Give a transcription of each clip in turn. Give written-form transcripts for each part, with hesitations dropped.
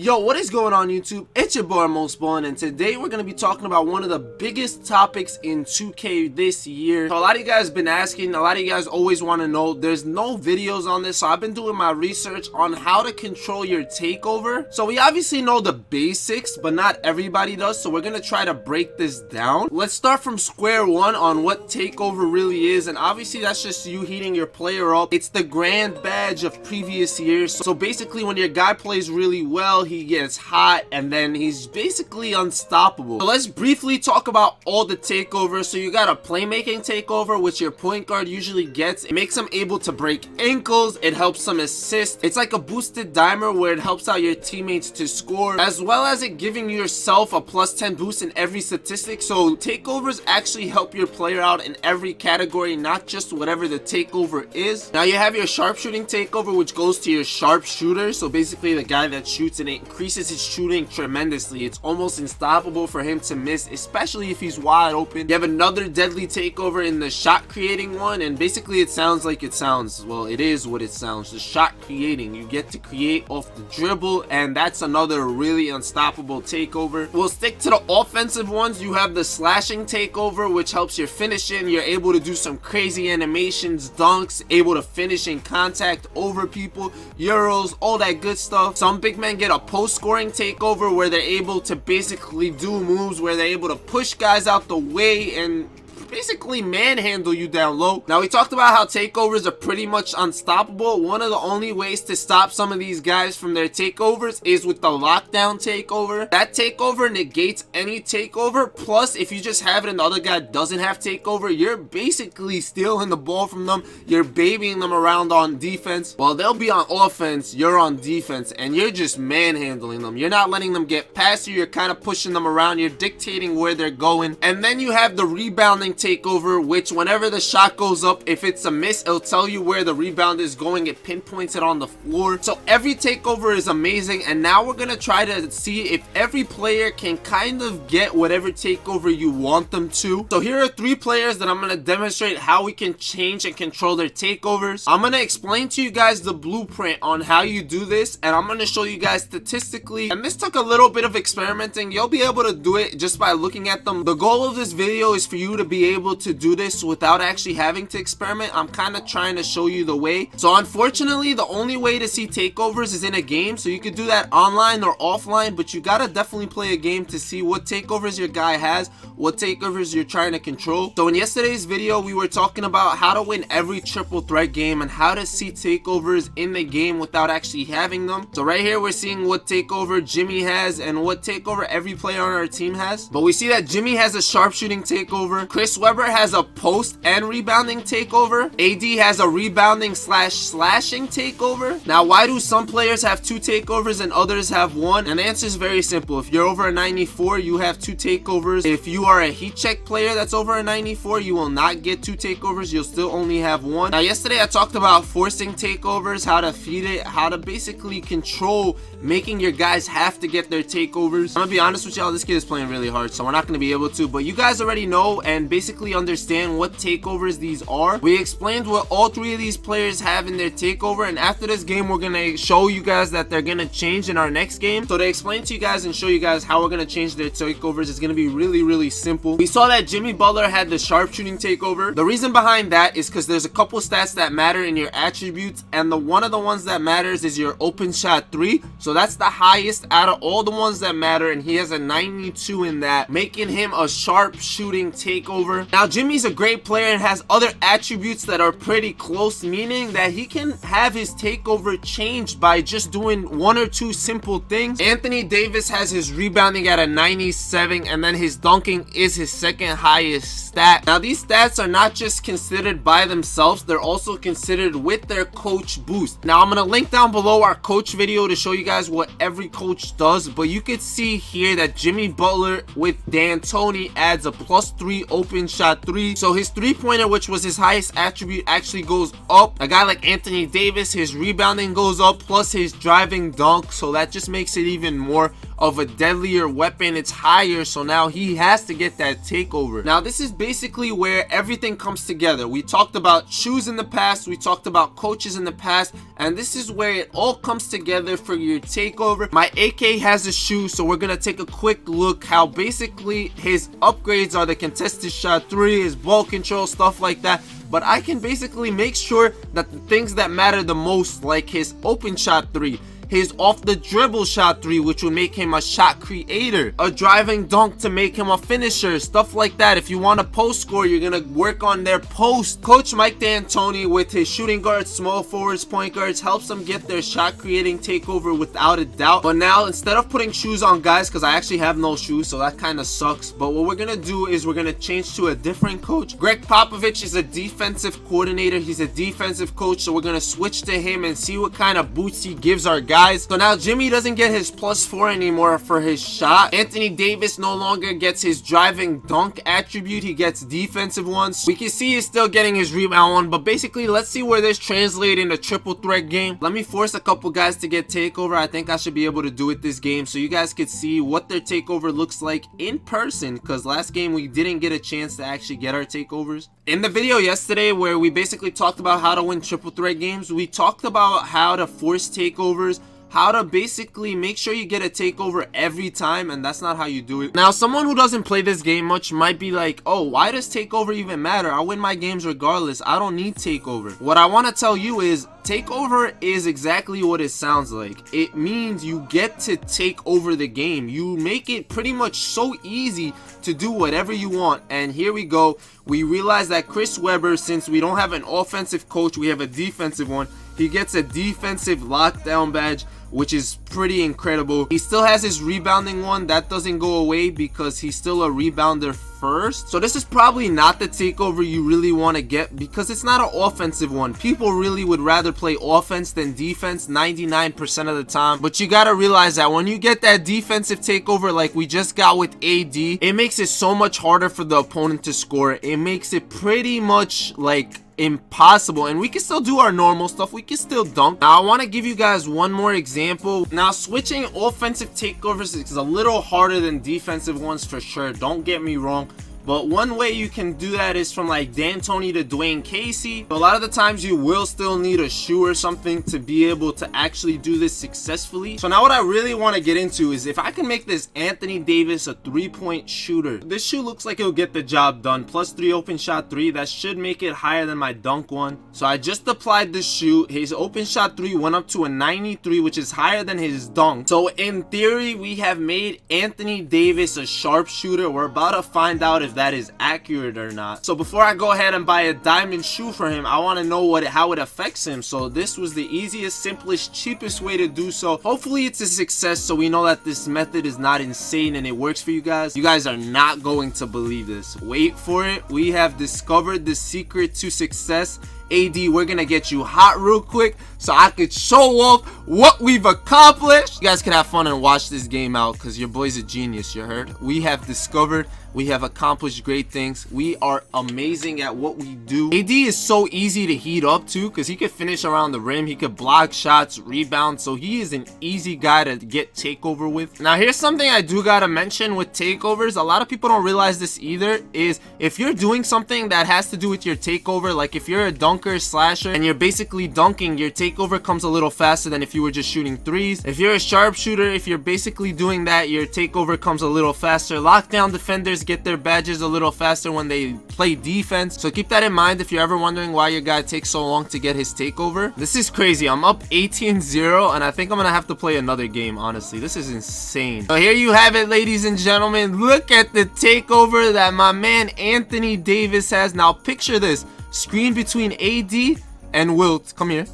Yo, what is going on YouTube? It's your boy Mosballin, and today we're going to be talking about one of the biggest topics in 2K this year. So a lot of you guys have been asking, a lot of you guys always want to know, there's no videos on this, so I've been doing my research on how to control your takeover. So we obviously know the basics, but not everybody does, so we're going to try to break this down. Let's start from square one on what takeover really is, and obviously that's just you heating your player up. It's the grand badge of previous years. So basically when your guy plays really well, he gets hot and then he's basically unstoppable. So let's briefly talk about all the takeovers. So you got a playmaking takeover, which your point guard usually gets. It makes him able to break ankles, it helps him assist. It's like a boosted dimer where it helps out your teammates to score, as well as it giving yourself a +10 boost in every statistic. So takeovers actually help your player out in every category, not just whatever the takeover is. Now you have your sharpshooting takeover, which goes to your sharpshooter. So basically the guy that shoots, and it increases his shooting tremendously. It's almost unstoppable for him to miss, especially if he's wide open. You have another deadly takeover in the shot creating one, and basically it sounds like it sounds. Well, it is what it sounds. The shot creating, you get to create off the dribble, and that's another really unstoppable takeover. We'll stick to the offensive ones. You have the slashing takeover, which helps your finishing. You're able to do some crazy animations, dunks, able to finish in contact over people, euros, all that good stuff. Some big men get a post scoring takeover where they're able to basically do moves where they're able to push guys out the way and basically manhandle you down low. Now we talked about how takeovers are pretty much unstoppable. One of the only ways to stop some of these guys from their takeovers is with the lockdown takeover. That takeover negates any takeover, plus if you just have it and the other guy doesn't have takeover, you're basically stealing the ball from them. You're babying them around on defense. While they'll be on offense, you're on defense and you're just manhandling them. You're not letting them get past you. You're kind of pushing them around. You're dictating where they're going. And then you have the rebounding takeover, which whenever the shot goes up, if it's a miss, it'll tell you where the rebound is going. It pinpoints it on the floor. So every takeover is amazing, and now we're gonna try to see if every player can kind of get whatever takeover you want them to. So here are 3 players that I'm gonna demonstrate how we can change and control their takeovers. I'm gonna explain to you guys the blueprint on how you do this, and I'm gonna show you guys statistically, and this took a little bit of experimenting. You'll be able to do it just by looking at them. The goal of this video is for you to be able to do this without actually having to experiment. I'm kind of trying to show you the way. So unfortunately, the only way to see takeovers is in a game. So you could do that online or offline, but you gotta definitely play a game to see what takeovers your guy has, what takeovers you're trying to control. So in yesterday's video, we were talking about how to win every triple threat game and how to see takeovers in the game without actually having them. So right here, we're seeing what takeover Jimmy has and what takeover every player on our team has. But we see that Jimmy has a sharpshooting takeover. Chris Webber has a post and rebounding takeover. AD has a rebounding / slashing takeover. Now, why do some players have 2 takeovers and others have 1? And the answer is very simple. If you're over a 94, you have 2 takeovers. If you are a heat check player that's over a 94, you will not get 2 takeovers. You'll still only have 1. Now, yesterday I talked about forcing takeovers, how to feed it, how to basically control making your guys have to get their takeovers. I'm gonna be honest with y'all, this kid is playing really hard, so we're not gonna be able to, but you guys already know and basically understand what takeovers these are. We explained what all 3 of these players have in their takeover, and after this game we're gonna show you guys that they're gonna change in our next game. So to explain to you guys and show you guys how we're gonna change their takeovers is gonna be really simple. We saw that Jimmy Butler had the sharpshooting takeover. The reason behind that is because there's a couple stats that matter in your attributes, and one of the ones that matters is your open shot 3. So that's the highest out of all the ones that matter, and he has a 92 in that, making him a sharpshooting takeover. Now Jimmy's a great player and has other attributes that are pretty close, meaning that he can have his takeover changed by just doing 1 or 2 simple things. Anthony Davis has his rebounding at a 97, and then his dunking is his 2nd highest stat. Now these stats are not just considered by themselves, they're also considered with their coach boost. Now I'm gonna link down below our coach video to show you guys what every coach does, but you could see here that Jimmy Butler with D'Antoni adds a +3 open shot 3. So his 3-pointer, which was his highest attribute, actually goes up. A guy like Anthony Davis, his rebounding goes up, plus his driving dunk, so that just makes it even more of a deadlier weapon. It's higher, so now he has to get that takeover. Now this is basically where everything comes together. We talked about shoes in the past, we talked about coaches in the past, and this is where it all comes together for your takeover. My AK has a shoe, so we're gonna take a quick look how basically his upgrades are the contested shot 3, his ball control, stuff like that. But I can basically make sure that the things that matter the most, like his open shot 3, his off the dribble shot 3, which would make him a shot creator, a driving dunk to make him a finisher, stuff like that. If you want a post score, you're gonna work on their post. Coach Mike D'Antoni with his shooting guards, small forwards, point guards helps them get their shot creating takeover without a doubt. But now instead of putting shoes on guys, because I actually have no shoes, so that kind of sucks, but what we're gonna do is we're gonna change to a different coach. Greg Popovich is a defensive coordinator, he's a defensive coach, so we're gonna switch to him and see what kind of boots he gives our guys. So now Jimmy doesn't get his +4 anymore for his shot. Anthony Davis no longer gets his driving dunk attribute, he gets defensive ones. We can see he's still getting his rebound one, but basically let's see where this translates in a triple threat game. Let me force a couple guys to get takeover. I think I should be able to do it this game so you guys could see what their takeover looks like in person, because last game we didn't get a chance to actually get our takeovers. In the video yesterday where we basically talked about how to win triple threat games, we talked about how to force takeovers, how to basically make sure you get a takeover every time, and that's not how you do it. Now someone who doesn't play this game much might be like, oh, why does takeover even matter? I win my games regardless, I don't need takeover. What I want to tell you is takeover is exactly what it sounds like. It means you get to take over the game. You make it pretty much so easy to do whatever you want. And here we go, we realize that Chris Webber, since we don't have an offensive coach, we have a defensive one, he gets a defensive lockdown badge, which is pretty incredible. He still has his rebounding one, that doesn't go away because he's still a rebounder first. So this is probably not the takeover you really want to get because it's not an offensive one. People really would rather play offense than defense 99% of the time, but you gotta realize that when you get that defensive takeover like we just got with AD, it makes it so much harder for the opponent to score. It makes it pretty much like impossible, and we can still do our normal stuff, we can still dunk. Now I want to give you guys one more example. Now switching offensive takeovers is a little harder than defensive ones for sure, don't get me wrong, but one way you can do that is from like D'Antoni to Dwayne Casey. A lot of the times you will still need a shoe or something to be able to actually do this successfully. So now what I really want to get into is if I can make this Anthony Davis a 3-point shooter. This shoe looks like it'll get the job done. +3 open shot 3, that should make it higher than my dunk one. So I just applied this shoe. His open shot 3 went up to a 93, which is higher than his dunk. So in theory we have made Anthony Davis a sharpshooter. We're about to find out if that is accurate or not. So before I go ahead and buy a diamond shoe for him, I want to know how it affects him. So this was the easiest, simplest, cheapest way to do so. Hopefully it's a success, so we know that this method is not insane and it works for you guys. You guys are not going to believe this. Wait for it. We have discovered the secret to success. AD, we're gonna get you hot real quick so I could show off what we've accomplished. You guys can have fun and watch this game out because your boy's a genius, you heard? We have discovered, we have accomplished great things. We are amazing at what we do. AD is so easy to heat up to because he could finish around the rim, he could block shots, rebound, so he is an easy guy to get takeover with. Now here's something I do gotta mention with takeovers. A lot of people don't realize this either, is if you're doing something that has to do with your takeover, like if you're a dunker, slasher, and you're basically dunking, your takeover comes a little faster than if you were just shooting threes. If you're a sharpshooter, if you're basically doing that, your takeover comes a little faster. Lockdown defenders get their badges a little faster when they play defense, so keep that in mind if you're ever wondering why your guy takes so long to get his takeover. This is crazy. I'm up 18-0 and I think I'm gonna have to play another game, honestly. This is insane. So here you have it, ladies and gentlemen. Look at the takeover that my man Anthony Davis has. Now picture this screen between AD and Wilt. Come here,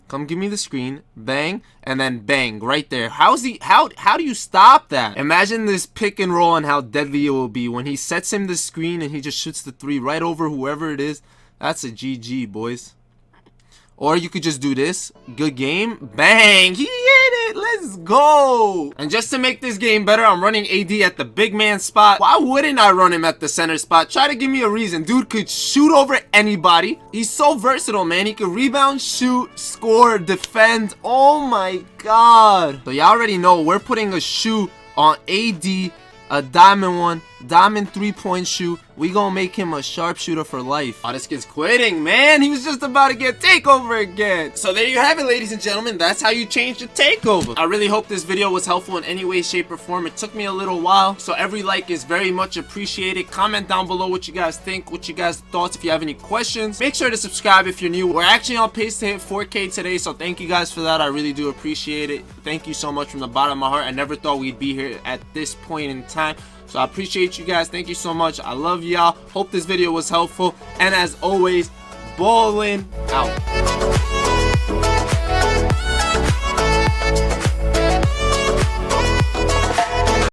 come give me the screen. Bang, and then bang right there. How do you stop that? Imagine this pick and roll and how deadly it will be when he sets him the screen and he just shoots the 3 right over whoever it is. That's a GG, boys. Or you could just do this. Good game. Bang! He hit it! Let's go! And just to make this game better, I'm running AD at the big man spot. Why wouldn't I run him at the center spot? Try to give me a reason. Dude could shoot over anybody. He's so versatile, man. He could rebound, shoot, score, defend. Oh my god. So you already know we're putting a shoe on AD, a diamond 1, diamond 3-point shoot. We gonna make him a sharpshooter for life. Oh, this kid's quitting, man. He was just about to get takeover again. So there you have it, ladies and gentlemen. That's how you change the takeover. I really hope this video was helpful in any way, shape, or form. It took me a little while, so every like is very much appreciated. Comment down below what you guys think, what you guys thoughts. If you have any questions, make sure to subscribe if you're new. We're actually on pace to hit 4K today, so thank you guys for that. I really do appreciate it. Thank you so much from the bottom of my heart. I never thought we'd be here at this point in time. So I appreciate you guys. Thank you so much. I love y'all. Hope this video was helpful. And as always, Ballin out.